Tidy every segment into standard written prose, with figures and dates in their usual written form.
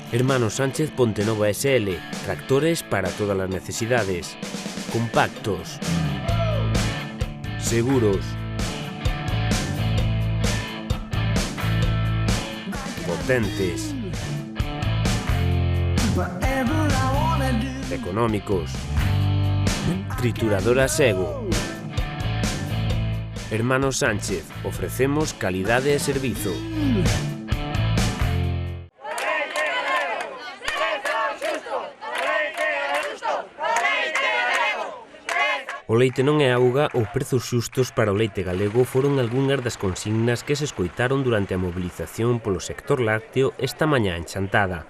Hermanos Sánchez Pontenova SL, tractores para todas las necesidades, compactos, seguros, potentes, económicos, trituradora Sego. Hermanos Sánchez, ofrecemos calidade e servizo. O leite non é auga ou prezos xustos para o leite galego foron algunhas das consignas que se escoitaron durante a mobilización polo sector lácteo esta mañá en Chantada.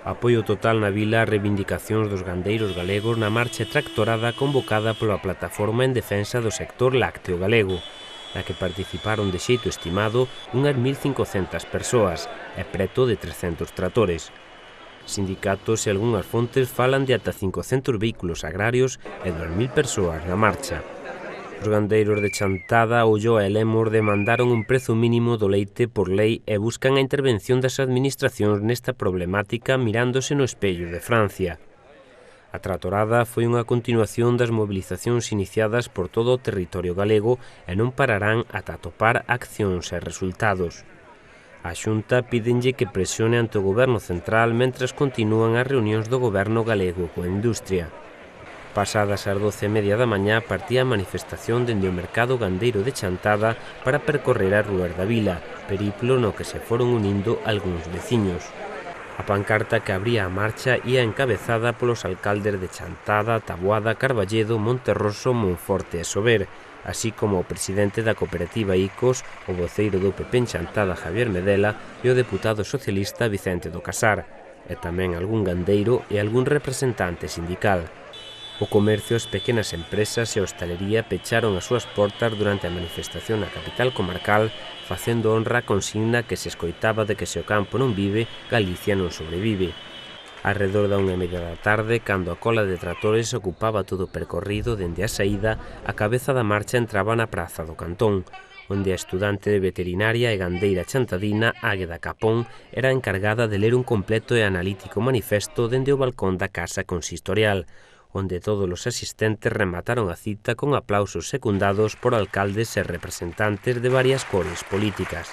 Apoio total na vila a reivindicacións dos gandeiros galegos na marcha tractorada convocada pola Plataforma en Defensa do Sector Lácteo Galego, na que participaron de xeito estimado unhas 1.500 persoas e preto de 300 tractores. Sindicatos e algunhas fontes falan de ata 500 vehículos agrarios e 2.000 persoas na marcha. Os gandeiros de Chantada, Olloa e Lemos demandaron un prezo mínimo do leite por lei e buscan a intervención das administracións nesta problemática mirándose no espello de Francia. A tratorada foi unha continuación das mobilizacións iniciadas por todo o territorio galego e non pararán ata atopar accións e resultados. A Xunta pídenlle que presione ante o Goberno central mentres continúan as reunións do Goberno galego coa industria. Pasadas as 12:30 da mañá partía a manifestación dende o mercado gandeiro de Chantada para percorrer as rúas da vila, periplo no que se foron unindo algúns veciños. A pancarta que abría a marcha ia encabezada polos alcaldes de Chantada, Taboada, Carballedo, Monterroso, Monforte e Sober, así como o presidente da cooperativa ICOS, o voceiro do PP en Chantada, Javier Medela, e o deputado socialista Vicente do Casar, e tamén algún gandeiro e algún representante sindical. O comercio, as pequenas empresas e a hostalería pecharon as súas portas durante a manifestación na capital comarcal, facendo honra a consigna que se escoitaba de que se o campo non vive, Galicia non sobrevive. Arredor da 1:30 da tarde, cando a cola de tractores ocupaba todo o percorrido dende a saída, a cabeza da marcha entraba na praza do Cantón, onde a estudante de veterinaria e gandeira chantadina, Águeda Capón, era encargada de ler un completo e analítico manifesto dende o balcón da Casa Consistorial, onde todos os asistentes remataron a cita con aplausos secundados por alcaldes e representantes de varias cores políticas.